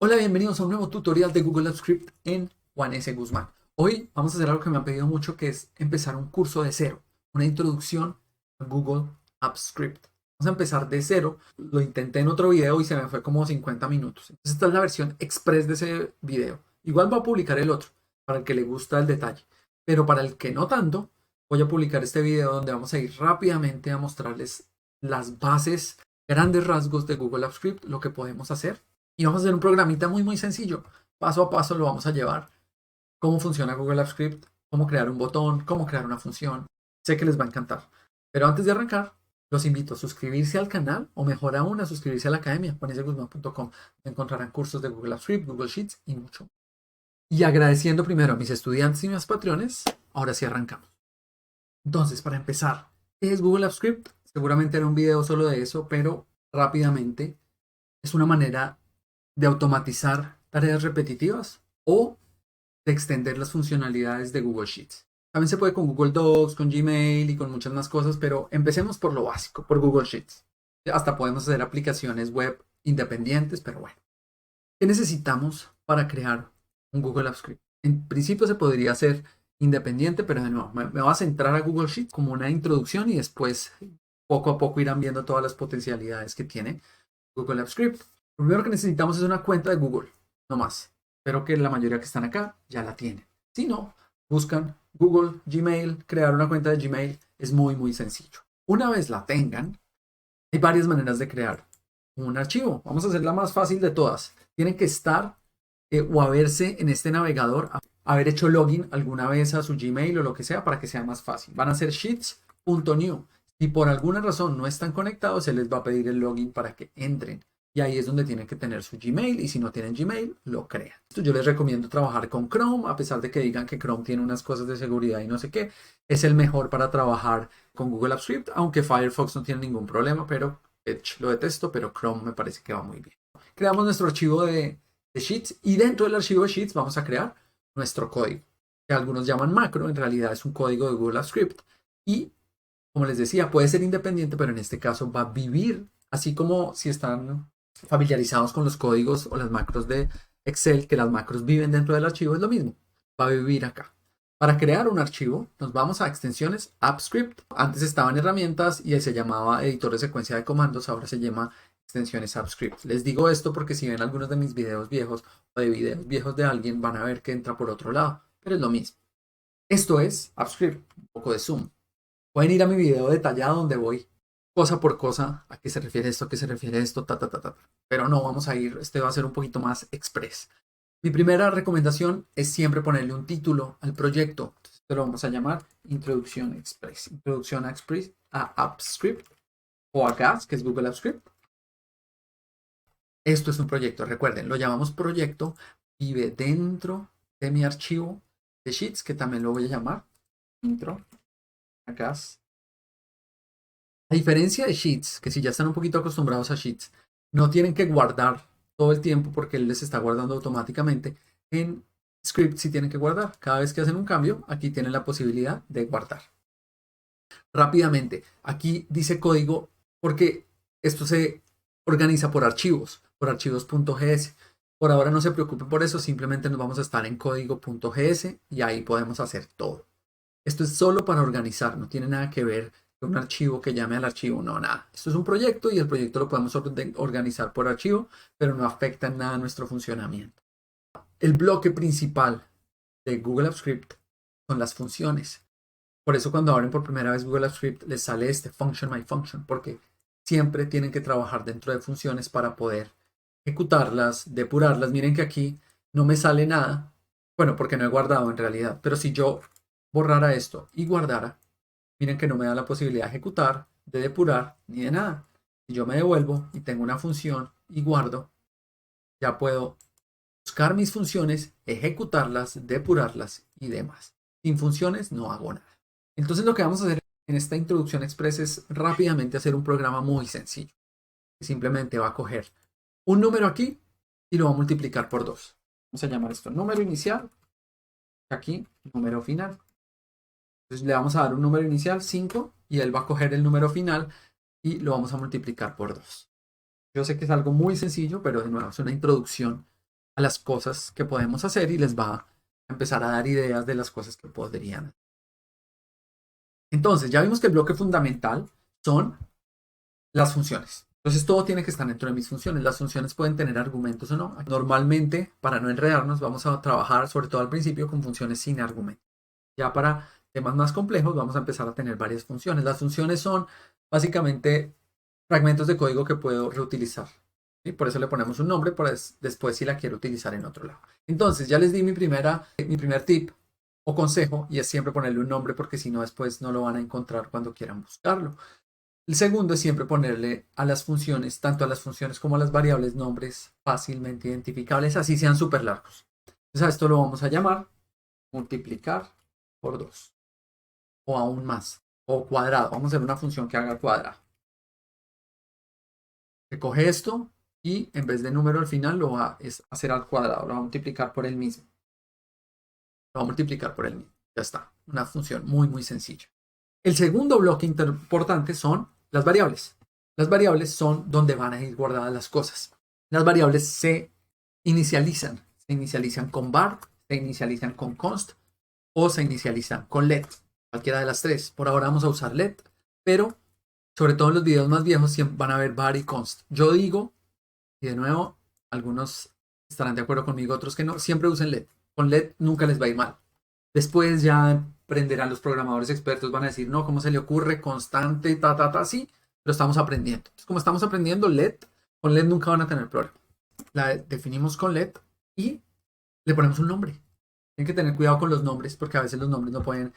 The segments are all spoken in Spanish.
Hola, bienvenidos a un nuevo tutorial de Google Apps Script en Juan S. Guzmán. Hoy vamos a hacer algo que me han pedido mucho, que es empezar un curso de cero, una introducción a Google Apps Script. Vamos a empezar de cero. Lo intenté en otro video y se me fue como 50 minutos. Entonces esta es la versión express de ese video. Igual voy a publicar el otro, para el que le gusta el detalle. Pero para el que no tanto, voy a publicar este video donde vamos a ir rápidamente a mostrarles las bases, grandes rasgos de Google Apps Script, lo que podemos hacer y vamos a hacer un programita muy sencillo. Paso a paso lo vamos a llevar. Cómo funciona Google Apps Script, cómo crear un botón, cómo crear una función. Sé que les va a encantar. Pero antes de arrancar, los invito a suscribirse al canal o mejor aún a suscribirse a la academia, juaneseguzman.com. Encontrarán cursos de Google Apps Script, Google Sheets y mucho más. Y agradeciendo primero a mis estudiantes y mis patrones, ahora sí arrancamos. Entonces, para empezar, ¿qué es Google Apps Script? Seguramente era un video solo de eso, pero rápidamente es una manera de automatizar tareas repetitivas o de extender las funcionalidades de Google Sheets. También se puede con Google Docs, con Gmail y con muchas más cosas, pero empecemos por lo básico, por Google Sheets. Hasta podemos hacer aplicaciones web independientes, pero bueno. ¿Qué necesitamos para crear un Google Apps Script? En principio se podría hacer independiente, pero de nuevo, me voy a centrar a Google Sheets como una introducción y después poco a poco irán viendo todas las potencialidades que tiene Google Apps Script. Lo primero que necesitamos es una cuenta de Google, no más. Espero que la mayoría que están acá ya la tienen. Si no, buscan Google, Gmail, crear una cuenta de Gmail es muy sencillo. Una vez la tengan, hay varias maneras de crear un archivo. Vamos a hacer la más fácil de todas. Tienen que estar o haberse en este navegador, haber hecho login alguna vez a su Gmail o lo que sea para que sea más fácil. Van a ser sheets.new. Si por alguna razón no están conectados, se les va a pedir el login para que entren. Y ahí es donde tienen que tener su Gmail y si no tienen Gmail, lo crean. Yo les recomiendo trabajar con Chrome, a pesar de que digan que Chrome tiene unas cosas de seguridad y no sé qué. Es el mejor para trabajar con Google Apps Script, aunque Firefox no tiene ningún problema, pero Edge lo detesto, pero Chrome me parece que va muy bien. Creamos nuestro archivo de Sheets y dentro del archivo de Sheets vamos a crear nuestro código, que algunos llaman macro, en realidad es un código de Google Apps Script y como les decía, puede ser independiente, pero en este caso va a vivir, así como si están familiarizados con los códigos o las macros de Excel, que las macros viven dentro del archivo, es lo mismo, va a vivir acá. Para crear un archivo, nos vamos a extensiones AppScript. Antes estaban herramientas y se llamaba editor de secuencia de comandos, ahora se llama extensiones AppScript. Les digo esto porque si ven algunos de mis videos viejos o de videos viejos de alguien, van a ver que entra por otro lado, pero es lo mismo. Esto es AppScript, un poco de zoom. Pueden ir a mi video detallado donde voy cosa por cosa, a qué se refiere esto, a qué se refiere esto, ta. Pero no, vamos a ir, este va a ser un poquito más express. Mi primera recomendación es siempre ponerle un título al proyecto. Entonces, lo vamos a llamar Introducción Express. Introducción a, Express, a AppScript o a GAS, que es Google Apps Script. Esto es un proyecto, recuerden, lo llamamos proyecto, vive dentro de mi archivo de Sheets, que también lo voy a llamar intro a GAS. A diferencia de Sheets, que si ya están un poquito acostumbrados a Sheets, no tienen que guardar todo el tiempo porque él les está guardando automáticamente. En Script sí tienen que guardar. Cada vez que hacen un cambio, aquí tienen la posibilidad de guardar. Rápidamente, aquí dice código porque esto se organiza por archivos.gs. Por ahora no se preocupen por eso, simplemente nos vamos a estar en código.gs y ahí podemos hacer todo. Esto es solo para organizar, no tiene nada que ver con un archivo que llame al archivo, no, nada. Esto es un proyecto y el proyecto lo podemos organizar por archivo, pero no afecta en nada nuestro funcionamiento. El bloque principal de Google Apps Script son las funciones. Por eso cuando abren por primera vez Google Apps Script les sale este function my function, porque siempre tienen que trabajar dentro de funciones para poder ejecutarlas, depurarlas. Miren que aquí no me sale nada, bueno, porque no he guardado en realidad, pero si yo borrara esto y guardara, miren que no me da la posibilidad de ejecutar, de depurar, ni de nada. Si yo me devuelvo y tengo una función y guardo, ya puedo buscar mis funciones, ejecutarlas, depurarlas y demás. Sin funciones no hago nada. Entonces lo que vamos a hacer en esta introducción express es rápidamente hacer un programa muy sencillo. Simplemente va a coger un número aquí y lo va a multiplicar por 2. Vamos a llamar esto número inicial, aquí número final. Entonces le vamos a dar un número inicial, 5, y él va a coger el número final y lo vamos a multiplicar por 2. Yo sé que es algo muy sencillo, pero de nuevo es una introducción a las cosas que podemos hacer y les va a empezar a dar ideas de las cosas que podrían. Entonces, ya vimos que el bloque fundamental son las funciones. Entonces, todo tiene que estar dentro de mis funciones. Las funciones pueden tener argumentos o no. Normalmente, para no enredarnos, vamos a trabajar, sobre todo al principio, con funciones sin argumentos. Ya para temas más complejos, vamos a empezar a tener varias funciones. Las funciones son básicamente fragmentos de código que puedo reutilizar. ¿Sí? Por eso le ponemos un nombre, para después si la quiero utilizar en otro lado. Entonces, ya les di mi primer tip o consejo, y es siempre ponerle un nombre, porque si no, después no lo van a encontrar cuando quieran buscarlo. El segundo es siempre ponerle a las funciones, tanto a las funciones como a las variables, nombres fácilmente identificables, así sean súper largos. Entonces a esto lo vamos a llamar multiplicar por 2, o aún más, o cuadrado. Vamos a hacer una función que haga cuadrado. Recoge esto y en vez de número al final lo va a hacer al cuadrado, lo va a multiplicar por el mismo. Lo va a multiplicar por el mismo. Ya está, una función muy, muy sencilla. El segundo bloque importante son las variables. Las variables son donde van a ir guardadas las cosas. Las variables se inicializan con var, se inicializan con const o se inicializan con let. Cualquiera de las tres. Por ahora vamos a usar let, pero sobre todo en los videos más viejos siempre van a ver var y const. Yo digo, y de nuevo, algunos estarán de acuerdo conmigo, otros que no, siempre usen let. Con let nunca les va a ir mal. Después ya aprenderán los programadores expertos, van a decir, no, ¿cómo se le ocurre? Constante, sí, pero estamos aprendiendo. Entonces, como estamos aprendiendo let, con let nunca van a tener problema. La definimos con let y le ponemos un nombre. Tienen que tener cuidado con los nombres, porque a veces los nombres no pueden,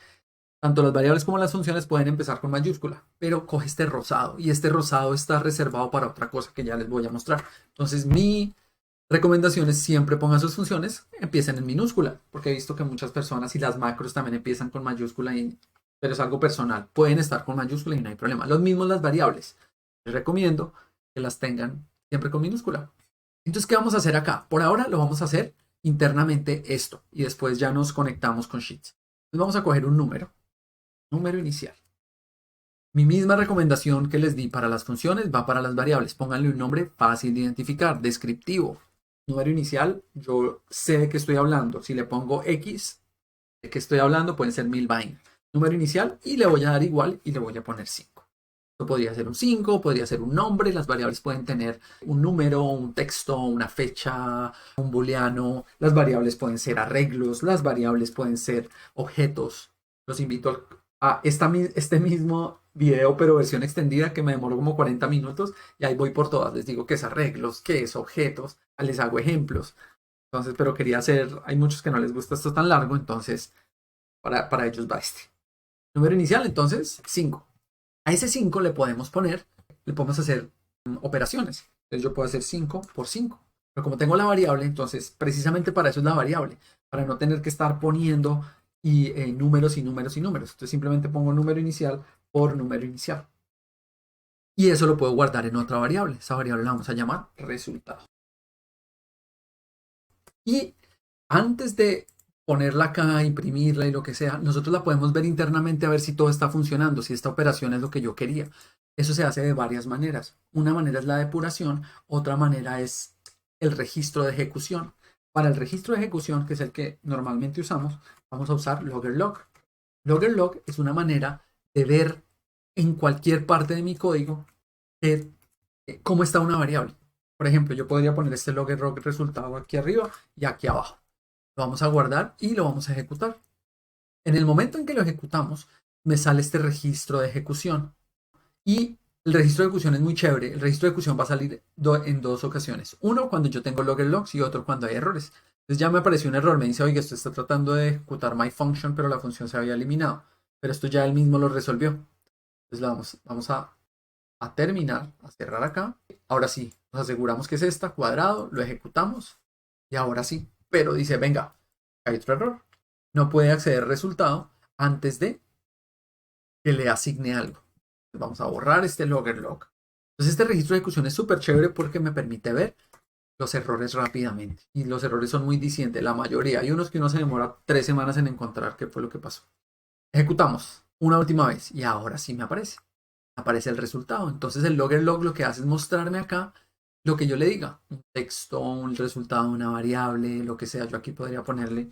tanto las variables como las funciones pueden empezar con mayúscula, pero coge este rosado, y este rosado está reservado para otra cosa que ya les voy a mostrar. Entonces, mi recomendaciones, siempre pongan sus funciones, empiecen en minúscula, porque he visto que muchas personas y las macros también empiezan con mayúscula, pero es algo personal. Pueden estar con mayúscula y no hay problema. Lo mismo las variables. Les recomiendo que las tengan siempre con minúscula. Entonces, ¿qué vamos a hacer acá? Por ahora lo vamos a hacer internamente esto, y después ya nos conectamos con Sheets. Entonces vamos a coger un número inicial. Mi misma recomendación que les di para las funciones va para las variables. Pónganle un nombre fácil de identificar, descriptivo. Número inicial, yo sé de qué estoy hablando. Si le pongo X, de qué estoy hablando, pueden ser 1000 vainas. Número inicial, y le voy a dar igual y le voy a poner 5. Esto podría ser un 5, podría ser un nombre. Las variables pueden tener un número, un texto, una fecha, un booleano. Las variables pueden ser arreglos, las variables pueden ser objetos. Los invito a este mismo video, pero versión extendida, que me demoró como 40 minutos, y ahí voy por todas. Les digo qué es arreglos, qué es objetos, les hago ejemplos. Entonces, pero quería hacer, hay muchos que no les gusta esto tan largo, entonces para ellos va este. Número inicial, entonces, 5. A ese 5 le podemos hacer operaciones. Entonces yo puedo hacer 5 por 5. Pero como tengo la variable, entonces precisamente para eso es la variable, para no tener que estar poniendo números y números y números. Entonces simplemente pongo número inicial por número inicial. Y eso lo puedo guardar en otra variable. Esa variable la vamos a llamar resultado. Y antes de ponerla acá, imprimirla y lo que sea, nosotros la podemos ver internamente a ver si todo está funcionando, si esta operación es lo que yo quería. Eso se hace de varias maneras. Una manera es la depuración, otra manera es el registro de ejecución. Para el registro de ejecución, que es el que normalmente usamos, vamos a usar logger-log. Logger-log es una manera de ver en cualquier parte de mi código cómo está una variable. Por ejemplo, yo podría poner este logger-log resultado aquí arriba y aquí abajo. Lo vamos a guardar y lo vamos a ejecutar. En el momento en que lo ejecutamos, me sale este registro de ejecución. Y el registro de ejecución es muy chévere. El registro de ejecución va a salir en dos ocasiones. Uno, cuando yo tengo logger logs, y otro cuando hay errores. Entonces ya me apareció un error. Me dice, oye, esto está tratando de ejecutar my function, pero la función se había eliminado. Pero esto ya él mismo lo resolvió. Entonces vamos a terminar, a cerrar acá. Ahora sí, nos aseguramos que es esta, cuadrado, lo ejecutamos. Y ahora sí. Pero dice, venga, hay otro error. No puede acceder al resultado antes de que le asigne algo. Vamos a borrar este logger log. Entonces este registro de ejecución es súper chévere porque me permite ver los errores rápidamente. Y los errores son muy distintos, la mayoría. Hay unos que uno se demora 3 semanas en encontrar qué fue lo que pasó. Ejecutamos una última vez y ahora sí me aparece. Aparece el resultado. Entonces el logger log lo que hace es mostrarme acá lo que yo le diga, un texto, un resultado, una variable, lo que sea. Yo aquí podría ponerle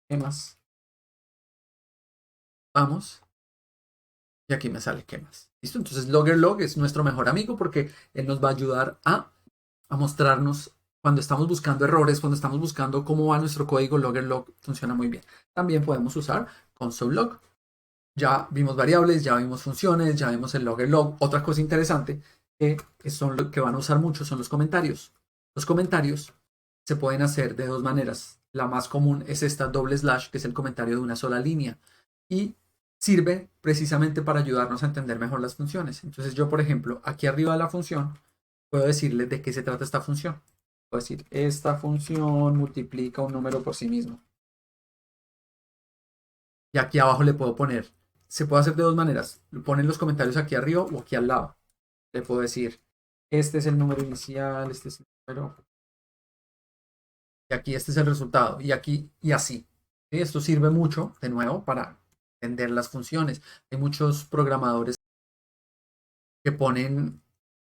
¿qué más? Vamos, y aquí me sale ¿qué más? ¿Listo? Entonces Logger es nuestro mejor amigo porque él nos va a ayudar a mostrarnos cuando estamos buscando errores, cuando estamos buscando cómo va nuestro código. Logger funciona muy bien. También podemos usar console log. Ya vimos variables, ya vimos funciones, ya vimos el Logger log. Otra cosa interesante que son lo que van a usar mucho son los comentarios. Los comentarios se pueden hacer de dos maneras. La más común es esta doble slash, que es el comentario de una sola línea. Y sirve precisamente para ayudarnos a entender mejor las funciones. Entonces yo, por ejemplo, aquí arriba de la función, puedo decirle de qué se trata esta función. Puedo decir, esta función multiplica un número por sí mismo. Y aquí abajo le puedo poner, se puede hacer de dos maneras. Ponen los comentarios aquí arriba o aquí al lado. Le puedo decir, este es el número inicial, este es el número, y aquí este es el resultado, y aquí, y así. ¿Sí? Esto sirve mucho, de nuevo, para entender las funciones. Hay muchos programadores que ponen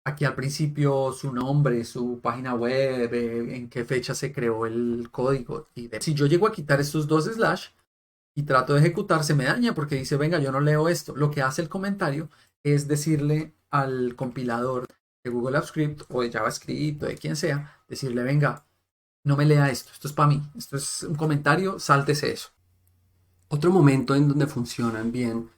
aquí al principio su nombre, su página web, en qué fecha se creó el código. Si yo llego a quitar estos dos slash y trato de ejecutar, se me daña porque dice, venga, yo no leo esto. Lo que hace el comentario es decirle al compilador de Google Apps Script o de JavaScript o de quien sea, decirle, venga, no me lea esto, esto es para mí, esto es un comentario, sáltese eso. Otro momento en donde funcionan bien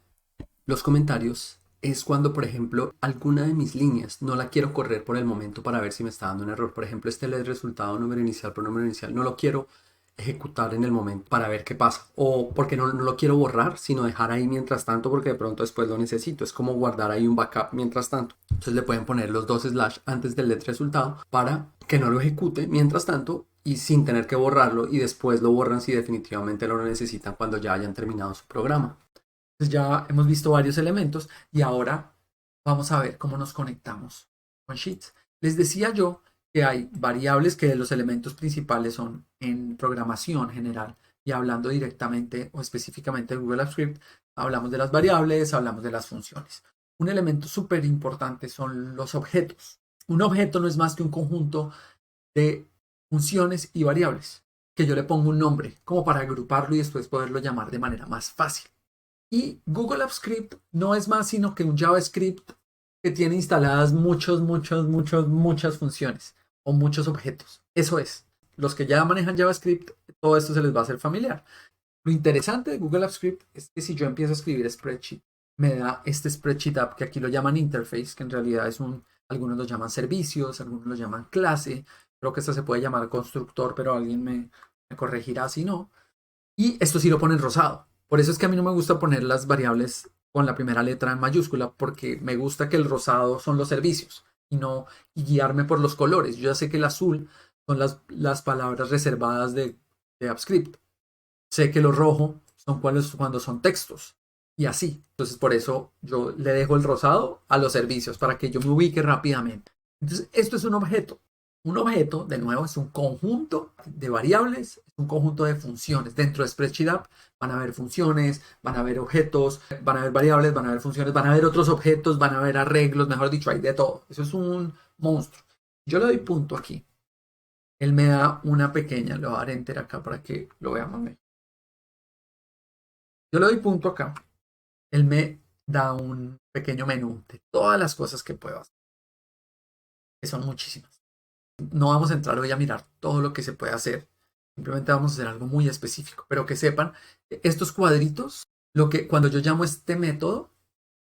los comentarios es cuando, por ejemplo, alguna de mis líneas no la quiero correr por el momento para ver si me está dando un error. Por ejemplo, este LED resultado número inicial por número inicial, no lo quiero ejecutar en el momento para ver qué pasa. O porque no lo quiero borrar, sino dejar ahí mientras tanto porque de pronto después lo necesito. Es como guardar ahí un backup mientras tanto. Entonces le pueden poner los dos slash antes del LED resultado para que no lo ejecute mientras tanto y sin tener que borrarlo y después lo borran si definitivamente lo necesitan cuando ya hayan terminado su programa. Entonces ya hemos visto varios elementos y ahora vamos a ver cómo nos conectamos con Sheets. Les decía yo que hay variables que los elementos principales son en programación general y hablando directamente o específicamente de Google Apps Script, hablamos de las variables, hablamos de las funciones. Un elemento súper importante son los objetos. Un objeto no es más que un conjunto de funciones y variables que yo le pongo un nombre como para agruparlo y después poderlo llamar de manera más fácil. Y Google Apps Script no es más sino que un JavaScript que tiene instaladas muchas funciones o muchos objetos. Eso es. Los que ya manejan JavaScript, todo esto se les va a hacer familiar. Lo interesante de Google Apps Script es que si yo empiezo a escribir spreadsheet, me da este spreadsheet app que aquí lo llaman interface, que en realidad es algunos lo llaman servicios, algunos lo llaman clase. Creo que esta se puede llamar constructor, pero alguien me corregirá si no. Y esto sí lo pone en rosado. Por eso es que a mí no me gusta poner las variables con la primera letra en mayúscula, porque me gusta que el rosado son los servicios y guiarme por los colores. Yo ya sé que el azul son las palabras reservadas de AppScript. Sé que lo rojo son cuando son textos y así. Entonces por eso yo le dejo el rosado a los servicios para que yo me ubique rápidamente. Entonces esto es un objeto. Un objeto, de nuevo, es un conjunto de variables, es un conjunto de funciones. Dentro de Spreadsheet App van a haber funciones, van a haber objetos, van a haber variables, van a haber funciones, van a haber otros objetos, van a haber arreglos, mejor dicho, hay de todo. Eso es un monstruo. Yo le doy punto aquí. Él me da una pequeña, le voy a dar enter acá para que lo veamos mejor. Yo le doy punto acá. Él me da un pequeño menú de todas las cosas que puedo hacer, que son muchísimas. No vamos a entrar hoy a mirar todo lo que se puede hacer. Simplemente vamos a hacer algo muy específico. Pero que sepan, estos cuadritos, cuando yo llamo este método,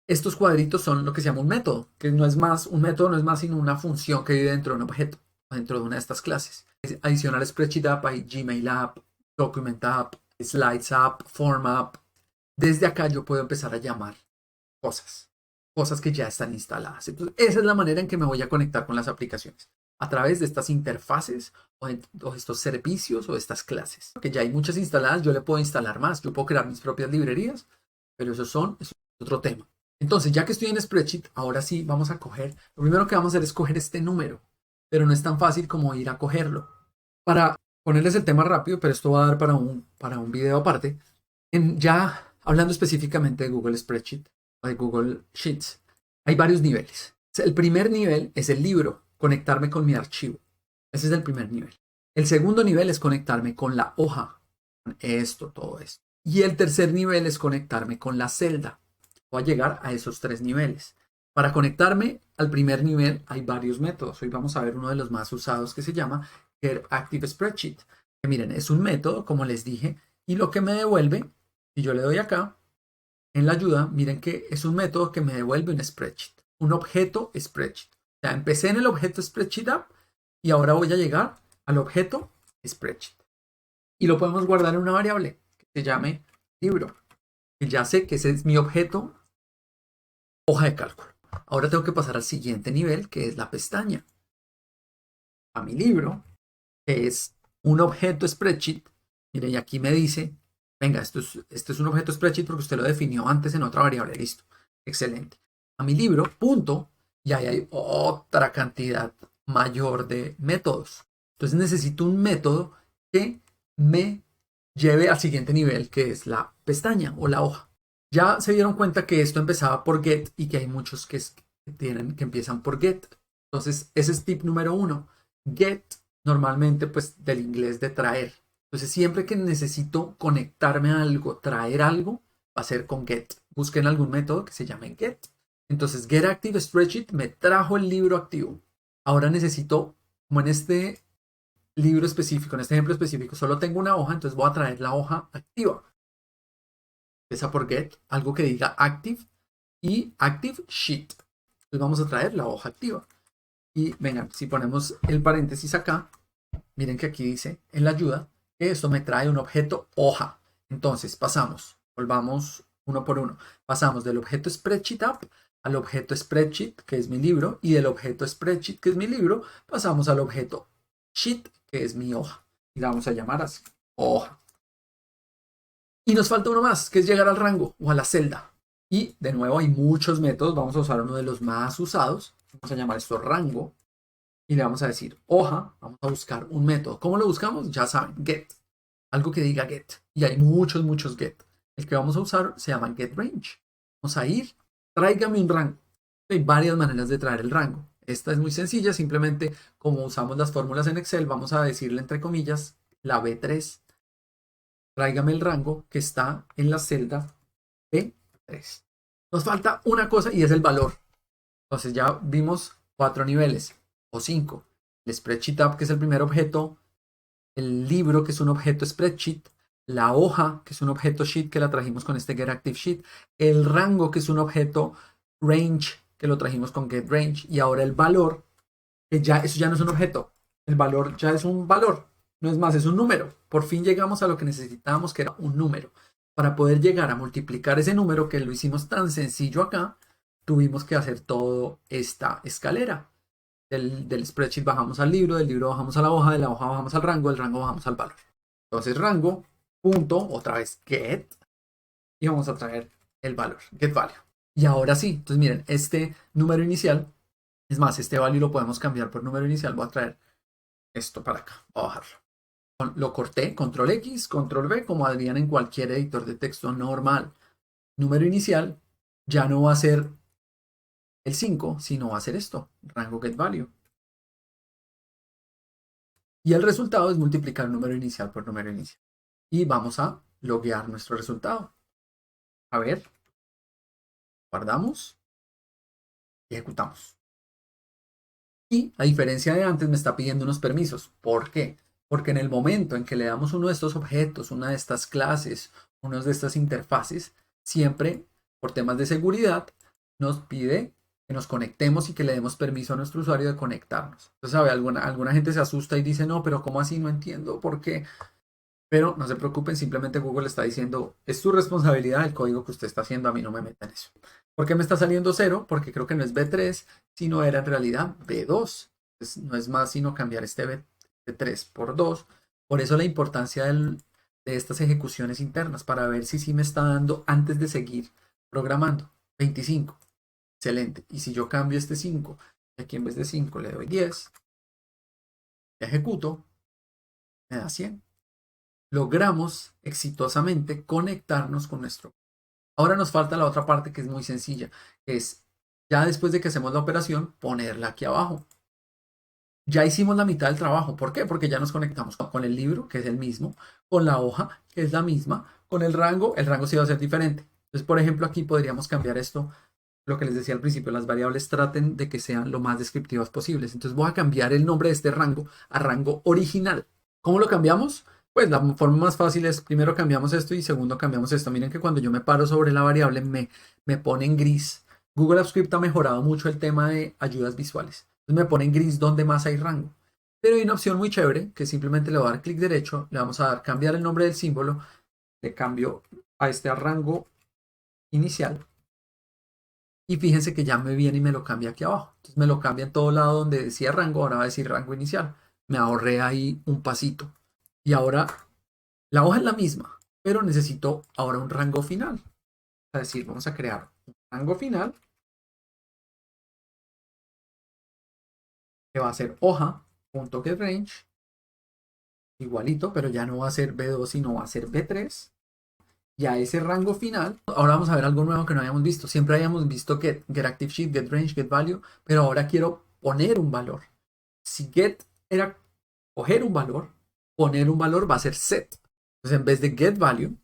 estos cuadritos son lo que se llama un método, que no es más, un método no es más sino una función que vive dentro de un objeto, dentro de una de estas clases. Adicional Spreadsheet App, hay Gmail App, Document App, Slides App, Form App. Desde acá yo puedo empezar a llamar cosas que ya están instaladas. Entonces, esa es la manera en que me voy a conectar con las aplicaciones, a través de estas interfaces o estos servicios o estas clases. Que ya hay muchas instaladas, yo le puedo instalar más, yo puedo crear mis propias librerías, pero eso es otro tema. Entonces, ya que estoy en Spreadsheet, ahora sí vamos a coger, lo primero que vamos a hacer es coger este número, pero no es tan fácil como ir a cogerlo. Para ponerles el tema rápido, pero esto va a dar para un video aparte, ya hablando específicamente de Google Spreadsheet o de Google Sheets, hay varios niveles. El primer nivel es el libro. conectarme con mi archivo. Ese es el primer nivel. El segundo nivel es conectarme con la hoja, con esto, todo esto. Y el tercer nivel es conectarme con la celda. Voy a llegar a esos tres niveles. Para conectarme al primer nivel hay varios métodos. Hoy vamos a ver uno de los más usados que se llama Get Active Spreadsheet. Que miren, es un método, como les dije, y lo que me devuelve, si yo le doy acá, en la ayuda, miren que es un método que me devuelve un spreadsheet, un objeto spreadsheet. O sea, empecé en el objeto spreadsheet app y ahora voy a llegar al objeto spreadsheet. Y lo podemos guardar en una variable que se llame libro. Y ya sé que ese es mi objeto hoja de cálculo. Ahora tengo que pasar al siguiente nivel, que es la pestaña. A mi libro, que es un objeto spreadsheet. Miren, y aquí me dice, venga, esto es un objeto spreadsheet porque usted lo definió antes en otra variable. Listo. Excelente. A mi libro, punto, y ahí hay otra cantidad mayor de métodos. Entonces necesito un método que me lleve al siguiente nivel, que es la pestaña o la hoja. Ya se dieron cuenta que esto empezaba por get y que hay muchos que empiezan por get. Entonces, ese es tip número uno. Get, normalmente, pues del inglés de traer. Entonces, siempre que necesito conectarme a algo, traer algo, va a ser con get. Busquen algún método que se llame get. Entonces, Get Active Spreadsheet me trajo el libro activo. Ahora necesito, como en este libro específico, en este ejemplo específico, solo tengo una hoja, entonces voy a traer la hoja activa. Empieza por get, algo que diga active y active sheet. Entonces vamos a traer la hoja activa. Y vengan, si ponemos el paréntesis acá, miren que aquí dice en la ayuda que esto me trae un objeto hoja. Entonces pasamos, volvamos uno por uno. Pasamos del objeto spreadsheet app al objeto spreadsheet, que es mi libro, y del objeto spreadsheet, que es mi libro, pasamos al objeto sheet, que es mi hoja. Y la vamos a llamar así, hoja. Y nos falta uno más, que es llegar al rango o a la celda. Y de nuevo hay muchos métodos. Vamos a usar uno de los más usados. Vamos a llamar esto rango. Y le vamos a decir hoja. Vamos a buscar un método. ¿Cómo lo buscamos? Ya saben, get. Algo que diga get. Y hay muchos get. El que vamos a usar se llama getRange. Vamos a ir, tráigame un rango. Hay varias maneras de traer el rango. Esta es muy sencilla. Simplemente como usamos las fórmulas en Excel, vamos a decirle entre comillas la B3. Tráigame el rango que está en la celda B3. Nos falta una cosa y es el valor. Entonces ya vimos 4 niveles o 5. El spreadsheet app, que es el primer objeto. El libro, que es un objeto spreadsheet. La hoja, que es un objeto sheet, que la trajimos con este getActiveSheet. El rango, que es un objeto range, que lo trajimos con getRange. Y ahora el valor, que ya eso ya no es un objeto. El valor ya es un valor. No es más, es un número. Por fin llegamos a lo que necesitábamos, que era un número. Para poder llegar a multiplicar ese número, que lo hicimos tan sencillo acá, tuvimos que hacer toda esta escalera. Del spreadsheet bajamos al libro, del libro bajamos a la hoja, de la hoja bajamos al rango, del rango bajamos al valor. Entonces rango, punto, otra vez get, y vamos a traer el valor, get value. Y ahora sí, entonces miren, este número inicial, es más, este value lo podemos cambiar por número inicial. Voy a traer esto para acá, voy a bajarlo. Lo corté, control X, control V, como harían en cualquier editor de texto normal. Número inicial ya no va a ser el 5, sino va a ser esto, rango get value. Y el resultado es multiplicar número inicial por número inicial. Y vamos a loguear nuestro resultado. A ver, guardamos y ejecutamos. Y a diferencia de antes me está pidiendo unos permisos. ¿Por qué? Porque en el momento en que le damos uno de estos objetos, una de estas clases, una de estas interfaces, siempre por temas de seguridad nos pide que nos conectemos y que le demos permiso a nuestro usuario de conectarnos. Entonces, ¿sabe? Alguna gente se asusta y dice, no, pero ¿cómo así? No entiendo por qué. Pero no se preocupen, simplemente Google está diciendo, es su responsabilidad el código que usted está haciendo, a mí no me meta en eso. ¿Por qué me está saliendo 0? Porque creo que no es B3, sino era en realidad B2. Entonces, no es más sino cambiar este B3 por 2. Por eso la importancia de estas ejecuciones internas, para ver si sí me está dando antes de seguir programando. 25. Excelente. Y si yo cambio este 5, aquí en vez de 5 le doy 10, ejecuto, me da 100. Logramos exitosamente conectarnos con nuestro. Ahora nos falta la otra parte, que es muy sencilla, que es ya después de que hacemos la operación, ponerla aquí abajo. Ya hicimos la mitad del trabajo. ¿Por qué? Porque ya nos conectamos con el libro, que es el mismo, con la hoja, que es la misma, con el rango sí va a ser diferente. Entonces, por ejemplo, aquí podríamos cambiar esto, lo que les decía al principio, las variables traten de que sean lo más descriptivas posibles. Entonces voy a cambiar el nombre de este rango a rango original. ¿Cómo lo cambiamos? Pues la forma más fácil es, primero cambiamos esto y segundo cambiamos esto. Miren que cuando yo me paro sobre la variable me pone en gris. Google Apps Script ha mejorado mucho el tema de ayudas visuales. Entonces me pone en gris donde más hay rango. Pero hay una opción muy chévere que simplemente le voy a dar clic derecho, le vamos a dar cambiar el nombre del símbolo, le cambio a este rango inicial y fíjense que ya me viene y me lo cambia aquí abajo. Entonces me lo cambia en todo lado donde decía rango, ahora va a decir rango inicial. Me ahorré ahí un pasito. Y ahora la hoja es la misma, pero necesito ahora un rango final. Es decir, vamos a crear un rango final que va a ser hoja.getRange, igualito, pero ya no va a ser B2, sino va a ser B3. Y a ese rango final, ahora vamos a ver algo nuevo que no habíamos visto. Siempre habíamos visto getActiveSheet, getRange, getValue, pero ahora quiero poner un valor. Si get era coger un valor, poner un valor va a ser set. Entonces en vez de getValue,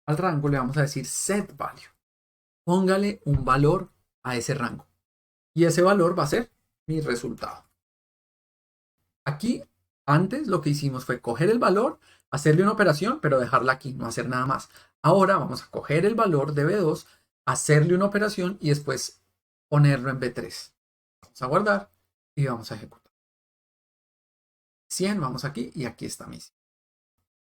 al rango le vamos a decir setValue. Póngale un valor a ese rango. Y ese valor va a ser mi resultado. Aquí, antes lo que hicimos fue coger el valor, hacerle una operación, pero dejarla aquí, no hacer nada más. Ahora vamos a coger el valor de B2, hacerle una operación y después ponerlo en B3. Vamos a guardar y vamos a ejecutar. 100, vamos aquí y aquí está mi 100.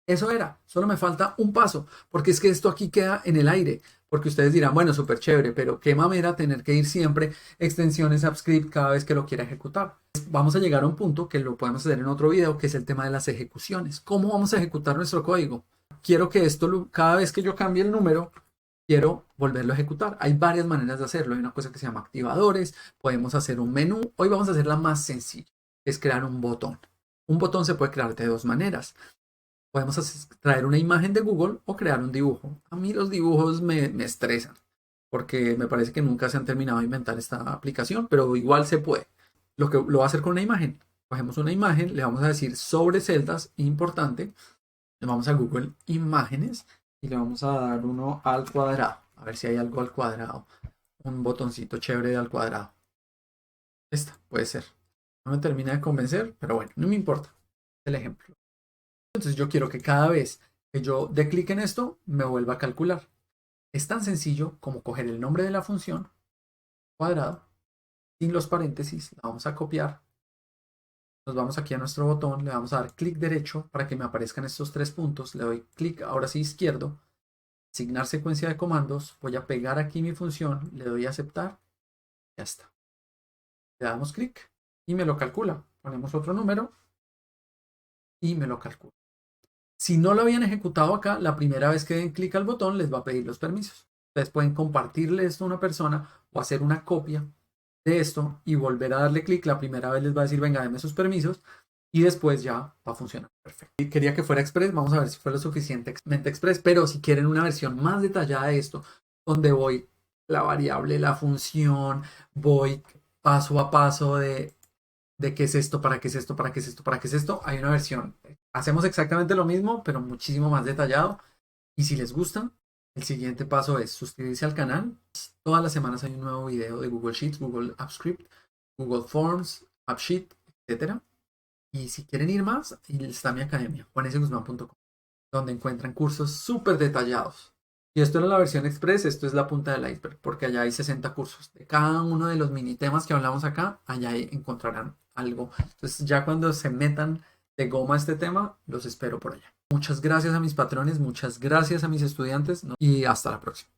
Eso era, solo me falta un paso, porque es que esto aquí queda en el aire, porque ustedes dirán, bueno, súper chévere, pero qué mamera tener que ir siempre extensiones AppScript cada vez que lo quiera ejecutar. Vamos a llegar a un punto que lo podemos hacer en otro video, que es el tema de las ejecuciones. ¿Cómo vamos a ejecutar nuestro código? Quiero que esto, cada vez que yo cambie el número, quiero volverlo a ejecutar. Hay varias maneras de hacerlo. Hay una cosa que se llama activadores, podemos hacer un menú. Hoy vamos a hacer la más sencilla, es crear un botón. Un botón se puede crear de dos maneras. Podemos traer una imagen de Google o crear un dibujo. A mí los dibujos me estresan porque me parece que nunca se han terminado de inventar esta aplicación, pero igual se puede. Lo va a hacer con una imagen. Cogemos una imagen, le vamos a decir sobre celdas, importante. Le vamos a Google Imágenes y le vamos a dar uno al cuadrado. A ver si hay algo al cuadrado. Un botoncito chévere de al cuadrado. Esta puede ser. No me termina de convencer, pero bueno, no me importa. El ejemplo. Entonces yo quiero que cada vez que yo dé clic en esto, me vuelva a calcular. Es tan sencillo como coger el nombre de la función, cuadrado, sin los paréntesis, la vamos a copiar. Nos vamos aquí a nuestro botón, le vamos a dar clic derecho para que me aparezcan estos tres puntos. Le doy clic, ahora sí izquierdo, asignar secuencia de comandos. Voy a pegar aquí mi función, le doy a aceptar, ya está. Le damos clic y me lo calcula. Ponemos otro número y me lo calcula. Si no lo habían ejecutado acá, la primera vez que den clic al botón les va a pedir los permisos. Ustedes pueden compartirle esto a una persona o hacer una copia de esto y volver a darle clic. La primera vez les va a decir, venga, deme sus permisos y después ya va a funcionar perfecto. Y quería que fuera Express, vamos a ver si fue lo suficientemente Express, pero si quieren una versión más detallada de esto, donde voy la variable, la función, voy paso a paso de qué es esto, para qué es esto, para qué es esto, para qué es esto, hay una versión. Hacemos exactamente lo mismo, pero muchísimo más detallado. Y si les gusta, el siguiente paso es suscribirse al canal. Todas las semanas hay un nuevo video de Google Sheets, Google Apps Script, Google Forms, AppSheet, etc. Y si quieren ir más, está mi academia, juanesguzman.com, donde encuentran cursos súper detallados. Y esto era la versión express, esto es la punta del iceberg, porque allá hay 60 cursos. De cada uno de los mini temas que hablamos acá, allá encontrarán algo. Entonces ya cuando se metan de goma a este tema, los espero por allá. Muchas gracias a mis patrones, muchas gracias a mis estudiantes, ¿no? Y hasta la próxima.